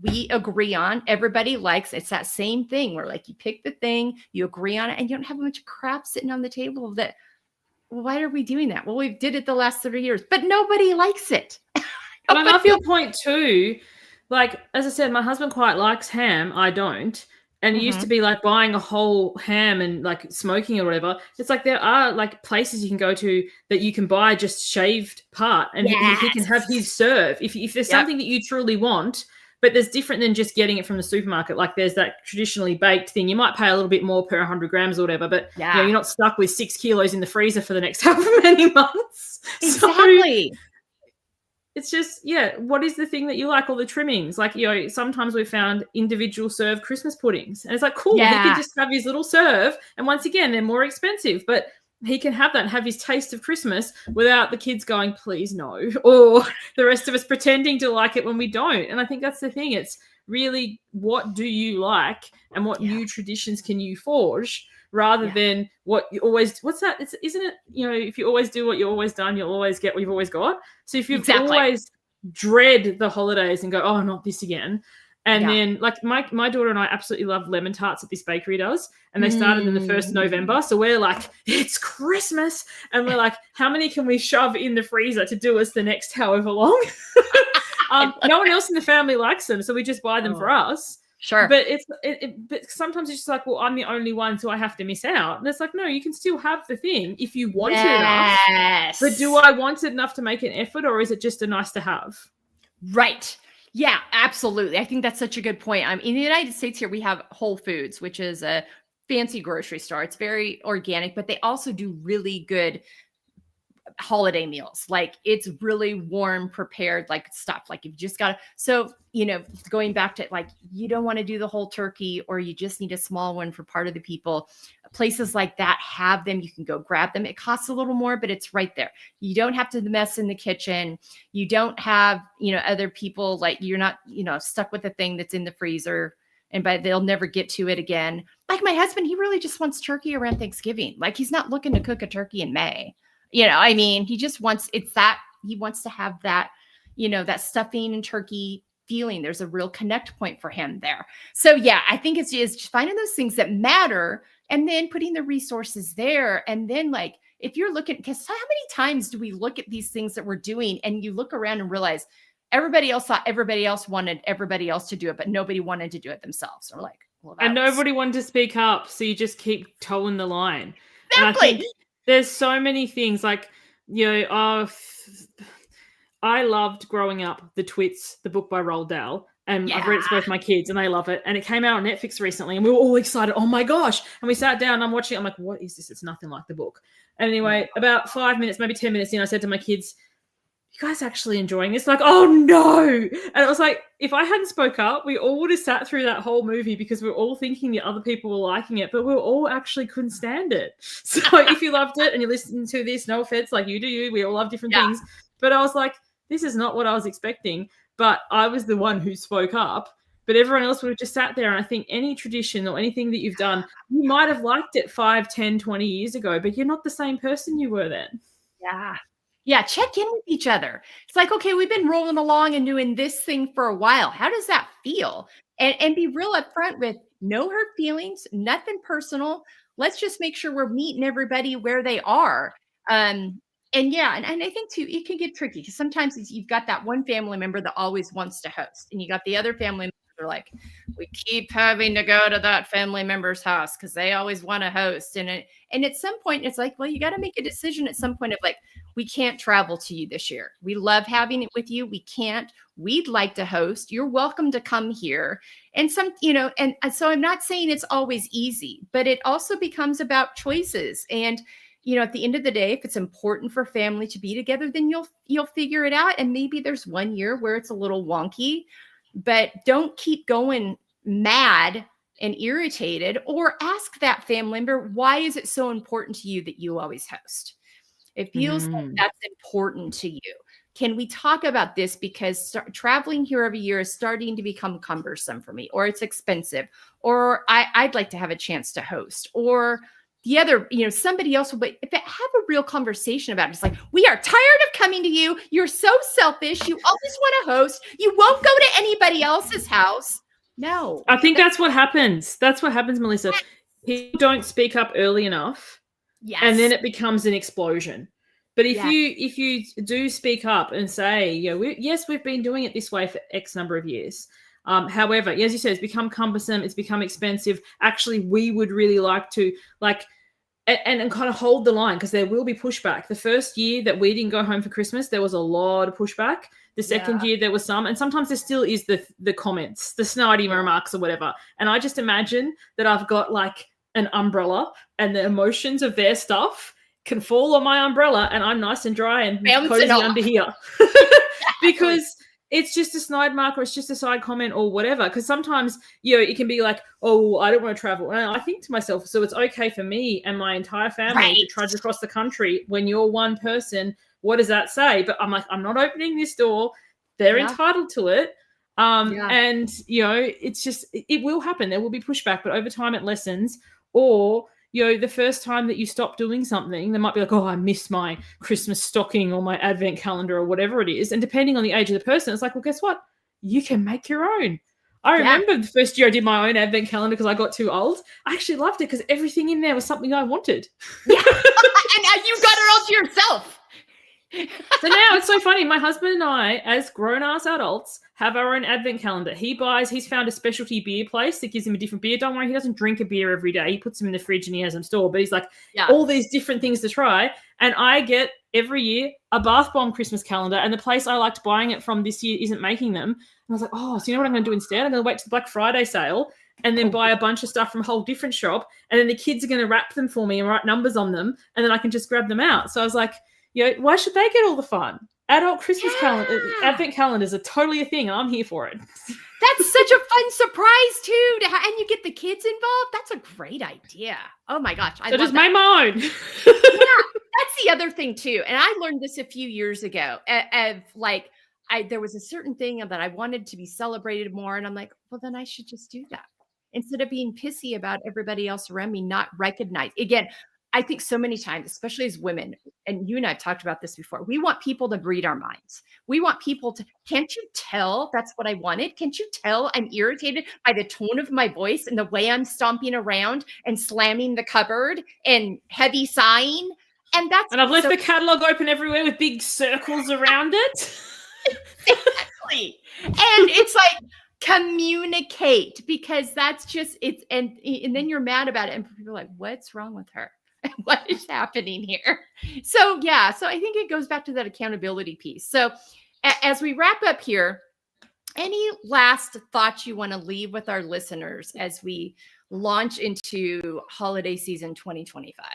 we agree on. Everybody likes. It's that same thing where, like, you pick the thing, you agree on it, and you don't have a bunch of crap sitting on the table that, well, why are we doing that? Well, we did it the last 30 years, but nobody likes it. But I love your point too. Like, as I said, my husband quite likes ham. I don't. And it used to be like buying a whole ham and like smoking it or whatever. It's like there are like places you can go to that you can buy just shaved part, and he can have his serve. If there's something that you truly want, but there's different than just getting it from the supermarket. Like, there's that traditionally baked thing. You might pay a little bit more per 100 grams or whatever, but you're not stuck with 6 kilos in the freezer for the next however many months. Exactly. So, it's just, what is the thing that you like? All the trimmings. Like, sometimes we've found individual serve Christmas puddings. And it's like, cool, he can just have his little serve. And once again, they're more expensive, but he can have that and have his taste of Christmas without the kids going, please no, or the rest of us pretending to like it when we don't. And I think that's the thing. It's really, what do you like and what new traditions can you forge? Rather than what you always, what's that? Isn't it, if you always do what you've always done, you'll always get what you've always got. So if you always dread the holidays and go, oh, not this again. And then, like, my daughter and I absolutely love lemon tarts that this bakery does. And they started in the 1st November. So we're like, it's Christmas. And we're like, how many can we shove in the freezer to do us the next however long? No one else in the family likes them. So we just buy them for us. Sure. But but sometimes it's just like, well, I'm the only one, so I have to miss out. And it's like, no, you can still have the thing if you want it enough. But do I want it enough to make an effort, or is it just a nice to have? Right. Yeah, absolutely. I think that's such a good point. In the United States here, we have Whole Foods, which is a fancy grocery store. It's very organic, but they also do really good holiday meals. Like, it's really warm, prepared, like stuff. Like, you've just got to, so, going back to, like, you don't want to do the whole turkey, or you just need a small one for part of the people. Places like that have them. You can go grab them. It costs a little more, but it's right there. You don't have to mess in the kitchen. You don't have, other people, like, you're not, stuck with a thing that's in the freezer and they'll never get to it again. Like, my husband, he really just wants turkey around Thanksgiving. Like, he's not looking to cook a turkey in May. He just wants, it's that, He wants to have that, that stuffing and turkey feeling. There's a real connect point for him there. So yeah, I think it's just finding those things that matter and then putting the resources there. And then like, if you're looking, because how many times do we look at these things that we're doing and you look around and realize everybody else thought everybody else wanted everybody else to do it, but nobody wanted to do it themselves. Or like, well, and nobody wanted to speak up, so you just keep towing the line. exactly. And I think there's so many things like, I loved growing up the Twits, the book by Roald Dahl. And I've read it to both my kids and they love it. And it came out on Netflix recently and we were all excited. Oh my gosh. And we sat down and I'm watching it. I'm like, what is this? It's nothing like the book. And anyway, about 5 minutes, maybe 10 minutes in, I said to my kids, you guys actually enjoying this? Like, oh no. And it was like, if I hadn't spoke up, we all would have sat through that whole movie because we were all thinking the other people were liking it, but we all actually couldn't stand it. So if you loved it and you listened to this, no offense, like you do you, we all love different things. But I was like, this is not what I was expecting. But I was the one who spoke up. But everyone else would have just sat there. And I think any tradition or anything that you've done, you might have liked it 5, 10, 20 years ago, but you're not the same person you were then. Yeah. Yeah. Check in with each other. It's like, okay, we've been rolling along and doing this thing for a while. How does that feel? And be real upfront with no hurt feelings, nothing personal. Let's just make sure we're meeting everybody where they are. And yeah, and I think too, it can get tricky because sometimes you've got that one family member that always wants to host, and you got the other family member that are like, we keep having to go to that family member's house because they always want to host. And at some point, it's like, well, you got to make a decision at some point of like, we can't travel to you this year. We love having it with you. We can't. We'd like to host. You're welcome to come here. And and so I'm not saying it's always easy, but it also becomes about choices. And at the end of the day, if it's important for family to be together, then you'll figure it out. And maybe there's one year where it's a little wonky, but don't keep going mad and irritated, or ask that family member, why is it so important to you that you always host? It feels like that's important to you. Can we talk about this? Because traveling here every year is starting to become cumbersome for me, or it's expensive, or I'd like to have a chance to host, or the other, somebody else will, but if it have a real conversation about it, it's like, we are tired of coming to you. You're so selfish. You always want to host. You won't go to anybody else's house. No. I think that's what happens. That's what happens, Melissa. People don't speak up early enough. Yes. And then it becomes an explosion. But if you do speak up and say, yes, we've been doing it this way for X number of years. However, as you said, it's become cumbersome. It's become expensive. Actually, we would really like to and kind of hold the line, because there will be pushback. The first year that we didn't go home for Christmas, there was a lot of pushback. The second year there was some, and sometimes there still is the comments, the snidey remarks or whatever. And I just imagine that I've got like an umbrella and the emotions of their stuff can fall on my umbrella and I'm nice and dry and cozy under here. Because it's just a snide mark, or it's just a side comment or whatever. Because sometimes, it can be like, oh, I don't want to travel. And I think to myself, so it's okay for me and my entire family to trudge across the country when you're one person. What does that say? But I'm like, I'm not opening this door. They're entitled to it. And, it's just, it will happen. There will be pushback, but over time it lessens. Or, the first time that you stop doing something, they might be like, oh, I missed my Christmas stocking or my advent calendar or whatever it is. And depending on the age of the person, it's like, well, guess what? You can make your own. I remember the first year I did my own advent calendar because I got too old. I actually loved it because everything in there was something I wanted. Yeah. And now you got it all to yourself. So now it's so funny. My husband and I, as grown-ass adults, have our own advent calendar. He's found a specialty beer place that gives him a different beer. Don't worry, he doesn't drink a beer every day. He puts them in the fridge and he has them stored. But he's like, all these different things to try. And I get every year a Bath Bomb Christmas calendar, and the place I liked buying it from this year isn't making them. And I was like, oh, so you know what I'm going to do instead? I'm going to wait to the Black Friday sale and then buy a bunch of stuff from a whole different shop. And then the kids are going to wrap them for me and write numbers on them. And then I can just grab them out. So I was like, why should they get all the fun? Adult Christmas advent calendars are totally a thing, and I'm here for it. That's such a fun surprise too, and you get the kids involved. That's a great idea. Oh my gosh, I just made my own. That's the other thing too, and I learned this a few years ago. There was a certain thing that I wanted to be celebrated more, and I'm like, well, then I should just do that instead of being pissy about everybody else around me not recognized. Again, I think so many times, especially as women, and you and I have talked about this before, we want people to read our minds. We want people to, can't you tell that's what I wanted? Can't you tell I'm irritated by the tone of my voice and the way I'm stomping around and slamming the cupboard and heavy sighing? And that's And I've left so the catalog open everywhere with big circles around it. exactly. And it's like, communicate, because that's just it's and then you're mad about it and people are like, what's wrong with her? What is happening here? So yeah, so I think it goes back to that accountability piece. So as we wrap up here, any last thoughts you want to leave with our listeners as we launch into holiday season 2025?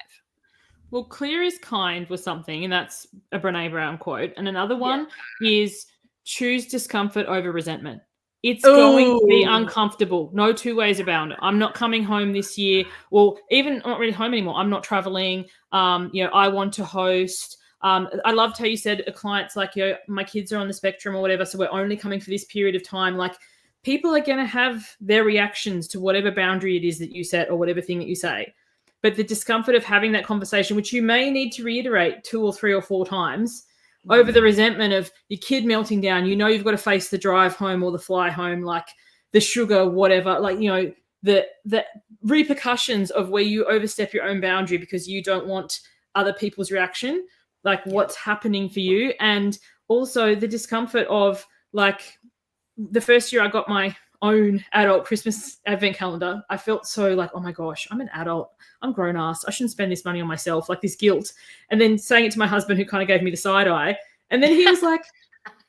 Well, clear is kind was something, and that's a Brene Brown quote. And another Yeah. one is choose discomfort over resentment. It's going to be Oh, uncomfortable. No two ways about it. I'm not coming home this year. Well, even I'm not really home anymore. I'm not traveling. I want to host. I loved how you said a client's like, my kids are on the spectrum or whatever, so we're only coming for this period of time. Like, people are going to have their reactions to whatever boundary it is that you set or whatever thing that you say. But the discomfort of having that conversation, which you may need to reiterate 2 or 3 or 4 times, over the resentment of your kid melting down, you've got to face the drive home or the fly home, like the sugar, whatever, like, the repercussions of where you overstep your own boundary because you don't want other people's reaction, like what's happening for you. And also the discomfort of, like, the first year I got my own adult Christmas advent calendar, I felt so like, oh my gosh, I'm an adult. I'm grown ass. I shouldn't spend this money on myself, like this guilt. And then saying it to my husband, who kind of gave me the side eye. And then he was like,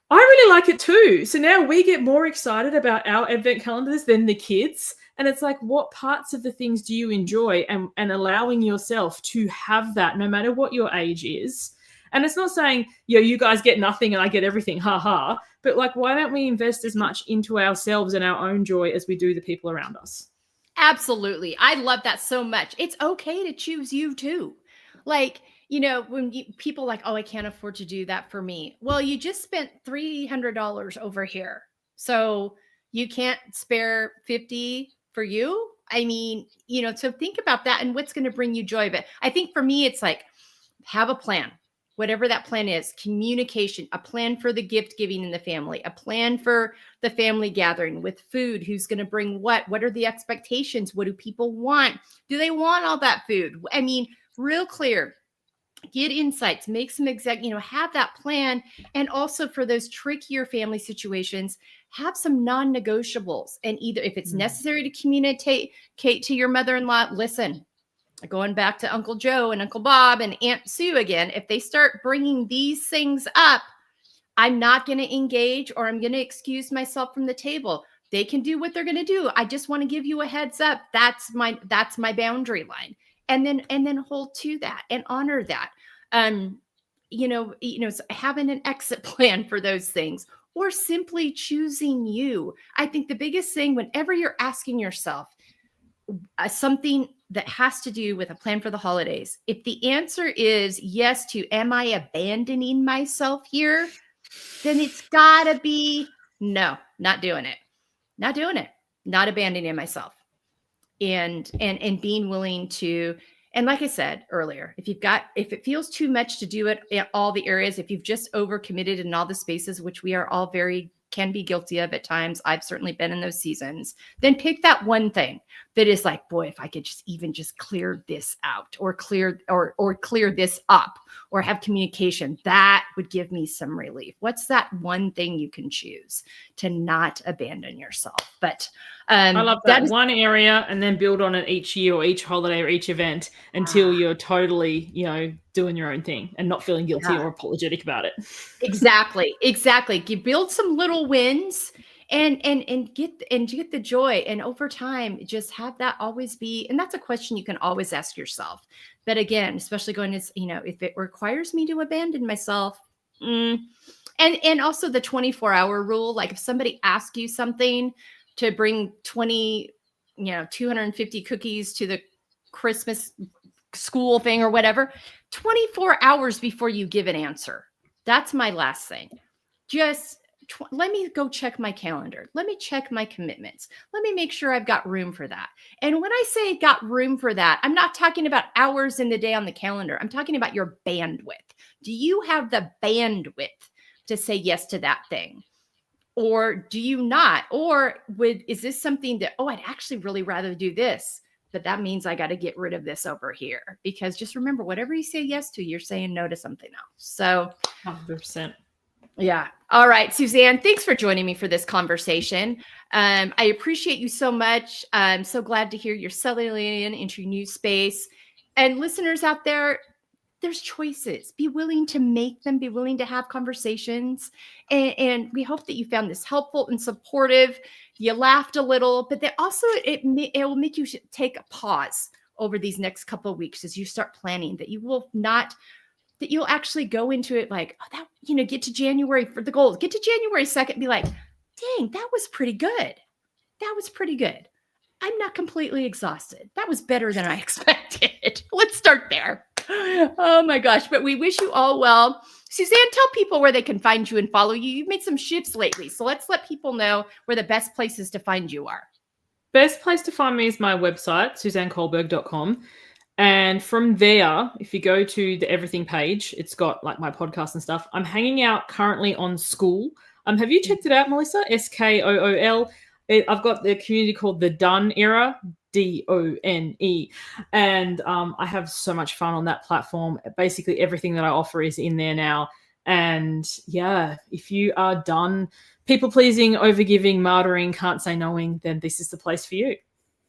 I really like it too. So now we get more excited about our advent calendars than the kids. And it's like, what parts of the things do you enjoy, and allowing yourself to have that no matter what your age is. And it's not saying, you guys get nothing and I get everything, ha ha. But like, why don't we invest as much into ourselves and our own joy as we do the people around us? absolutely. I love that so much. It's okay to choose you too. Like, when people like, oh, I can't afford to do that for me. Well, you just spent $300 over here. So you can't spare 50 for you. I mean, so think about that and what's going to bring you joy. But I think for me, it's like, have a plan, whatever that plan is, communication, a plan for the gift giving in the family, a plan for the family gathering with food, who's going to bring what are the expectations? What do people want? Do they want all that food? I mean, real clear, get insights, make some have that plan. And also for those trickier family situations, have some non-negotiables. And either if it's necessary to communicate to your mother-in-law, listen, going back to Uncle Joe and Uncle Bob and Aunt Sue again, if they start bringing these things up, I'm not going to engage, or I'm going to excuse myself from the table. They can do what they're going to do. I just want to give you a heads up. That's my boundary line. And then hold to that and honor that. Having an exit plan for those things, or simply choosing you. I think the biggest thing, whenever you're asking yourself something that has to do with a plan for the holidays, if the answer is yes to, am I abandoning myself here? Then it's gotta be, no, not doing it, not abandoning myself. And being willing to, and like I said earlier, if it feels too much to do it in all the areas, if you've just overcommitted in all the spaces, which we are all can be guilty of at times, I've certainly been in those seasons, then pick that one thing that is like, boy, if I could just clear this out, or clear this up, or have communication, that would give me some relief. What's that one thing you can choose to not abandon yourself? But I love that one area, and then build on it each year or each holiday or each event until you're totally, doing your own thing and not feeling guilty or apologetic about it. Exactly. You build some little wins and get the joy. And over time, just have that always be. And that's a question you can always ask yourself. But again, especially going as, if it requires me to abandon myself, and also the 24-hour rule, like if somebody asks you something to bring 250 cookies to the Christmas school thing or whatever, 24 hours before you give an answer. That's my last thing. Just let me go check my calendar. Let me check my commitments. Let me make sure I've got room for that. And when I say got room for that, I'm not talking about hours in the day on the calendar. I'm talking about your bandwidth. Do you have the bandwidth to say yes to that thing? Or do you not? Or is this something that, oh, I'd actually really rather do this, but that means I got to get rid of this over here? Because just remember, whatever you say yes to, you're saying no to something else. So 100%. yeah. All right, Suzanne, thanks for joining me for this conversation. I appreciate you so much. I'm so glad to hear you're settling into your new space. And listeners out there, there's choices. Be willing to make them, be willing to have conversations. And we hope that you found this helpful and supportive. You laughed a little, but that also it will make you take a pause over these next couple of weeks as you start planning, that you will not, that you'll actually go into it like, oh, that, get to January for the goals, get to January 2nd, be like, dang, that was pretty good. That was pretty good. I'm not completely exhausted. That was better than I expected. Let's start there. Oh my gosh. But we wish you all well. Suzanne, tell people where they can find you and follow you. You've made some shifts lately. So let's let people know where the best places to find you are. Best place to find me is my website, suzannekohlberg.com. And from there, if you go to the everything page, it's got like my podcast and stuff. I'm hanging out currently on School. Have you checked it out, Melissa? SKOOL. I've got the community called the Done Era, DONE. And I have so much fun on that platform. Basically, everything that I offer is in there now. And yeah, if you are done people pleasing, overgiving, martyring, can't say knowing, then this is the place for you.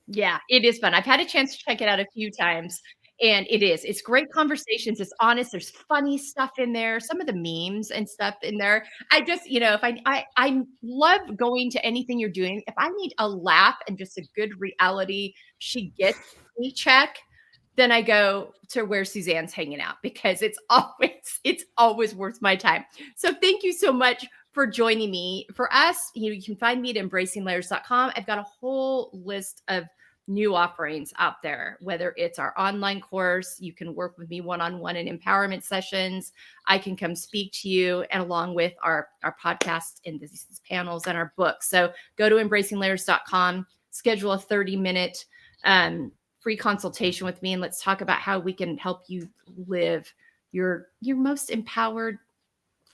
Yeah, it is fun. I've had a chance to check it out a few times, and it's great conversations. It's honest. There's funny stuff in there, some of the memes and stuff in there. I just, if I love going to anything you're doing. If I need a laugh and just a good reality, she gets me check, then I go to where Suzanne's hanging out, because it's always worth my time. So thank you so much for joining me. For us, you can find me at embracinglayers.com. I've got a whole list of new offerings out there, whether it's our online course, you can work with me one-on-one in empowerment sessions. I can come speak to you, and along with our podcast and these panels and our books. So go to embracinglayers.com, schedule a 30-minute free consultation with me, and let's talk about how we can help you live your most empowered,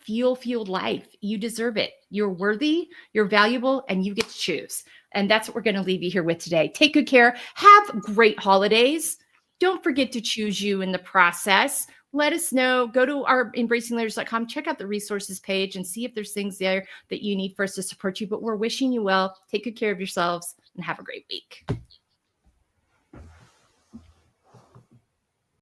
fueled life. You deserve it. You're worthy, you're valuable, and you get to choose. And that's what we're going to leave you here with today. Take good care. Have great holidays. Don't forget to choose you in the process. Let us know. Go to our embracinglayers.com, check out the resources page, and see if there's things there that you need for us to support you. But we're wishing you well. Take good care of yourselves and have a great week.